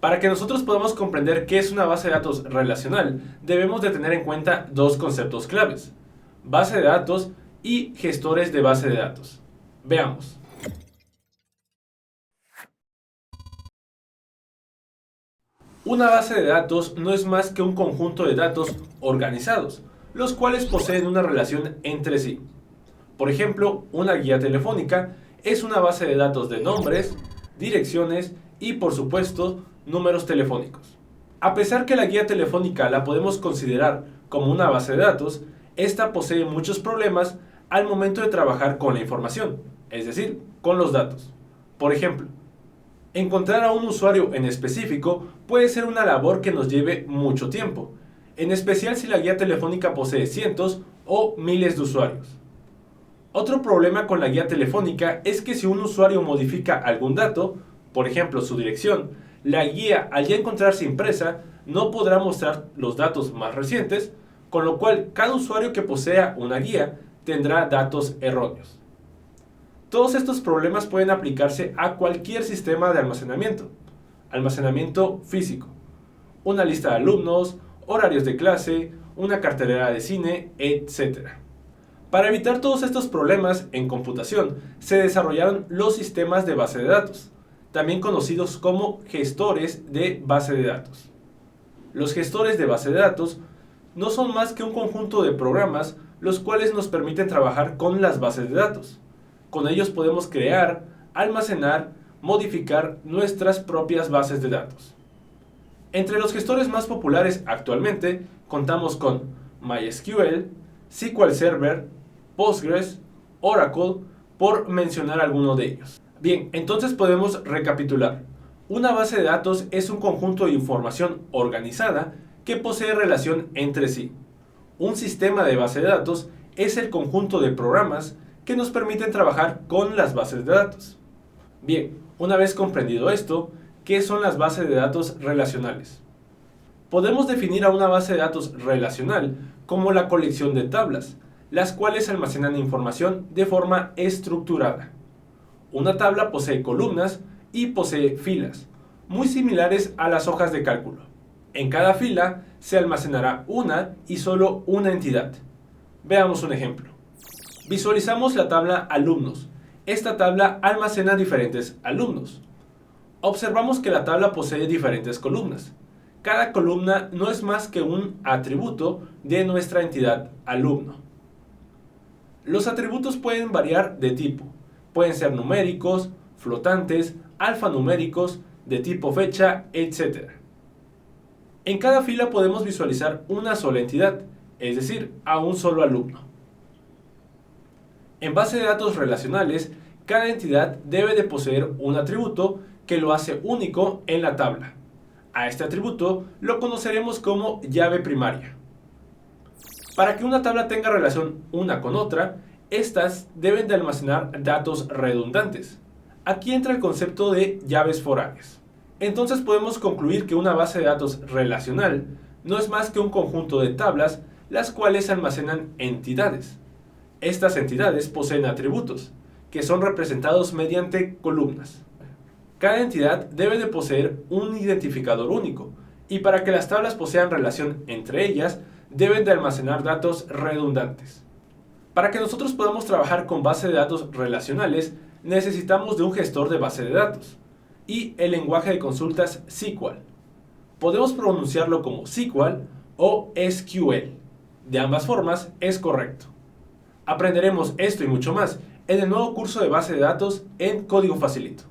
Para que nosotros podamos comprender qué es una base de datos relacional, debemos de tener en cuenta dos conceptos claves: base de datos y gestores de base de datos. Veamos. Una base de datos no es más que un conjunto de datos organizados, los cuales poseen una relación entre sí. Por ejemplo, una guía telefónica es una base de datos de nombres, direcciones y, por supuesto, números telefónicos. A pesar que la guía telefónica la podemos considerar como una base de datos, esta posee muchos problemas al momento de trabajar con la información, es decir, con los datos. Por ejemplo, encontrar a un usuario en específico puede ser una labor que nos lleve mucho tiempo, en especial si la guía telefónica posee cientos o miles de usuarios. Otro problema con la guía telefónica es que si un usuario modifica algún dato, por ejemplo su dirección, la guía al ya encontrarse impresa no podrá mostrar los datos más recientes, con lo cual cada usuario que posea una guía tendrá datos erróneos. Todos estos problemas pueden aplicarse a cualquier sistema de almacenamiento físico, una lista de alumnos, horarios de clase, una cartelera de cine, etc. Para evitar todos estos problemas en computación, se desarrollaron los sistemas de base de datos, también conocidos como gestores de base de datos. Los gestores de base de datos no son más que un conjunto de programas los cuales nos permiten trabajar con las bases de datos. Con ellos podemos crear, almacenar, modificar nuestras propias bases de datos. Entre los gestores más populares actualmente contamos con MySQL, SQL Server, Postgres, Oracle, por mencionar alguno de ellos. Bien, entonces podemos recapitular. Una base de datos es un conjunto de información organizada que posee relación entre sí. Un sistema de base de datos es el conjunto de programas que nos permiten trabajar con las bases de datos. Bien, una vez comprendido esto, ¿qué son las bases de datos relacionales? Podemos definir a una base de datos relacional como la colección de tablas, las cuales almacenan información de forma estructurada. Una tabla posee columnas y posee filas, muy similares a las hojas de cálculo. En cada fila se almacenará una y solo una entidad. Veamos un ejemplo. Visualizamos la tabla alumnos. Esta tabla almacena diferentes alumnos. Observamos que la tabla posee diferentes columnas. Cada columna no es más que un atributo de nuestra entidad alumno. Los atributos pueden variar de tipo. Pueden ser numéricos, flotantes, alfanuméricos, de tipo fecha, etc. En cada fila podemos visualizar una sola entidad, es decir, a un solo alumno. En base de datos relacionales, cada entidad debe de poseer un atributo que lo hace único en la tabla. A este atributo lo conoceremos como llave primaria. Para que una tabla tenga relación una con otra, estas deben de almacenar datos redundantes. Aquí entra el concepto de llaves foráneas. Entonces podemos concluir que una base de datos relacional no es más que un conjunto de tablas las cuales almacenan entidades. Estas entidades poseen atributos, que son representados mediante columnas. Cada entidad debe de poseer un identificador único, y para que las tablas posean relación entre ellas, deben de almacenar datos redundantes. Para que nosotros podamos trabajar con bases de datos relacionales, necesitamos de un gestor de base de datos y el lenguaje de consultas SQL. Podemos pronunciarlo como SQL o SQL. De ambas formas es correcto. Aprenderemos esto y mucho más en el nuevo curso de base de datos en Código Facilito.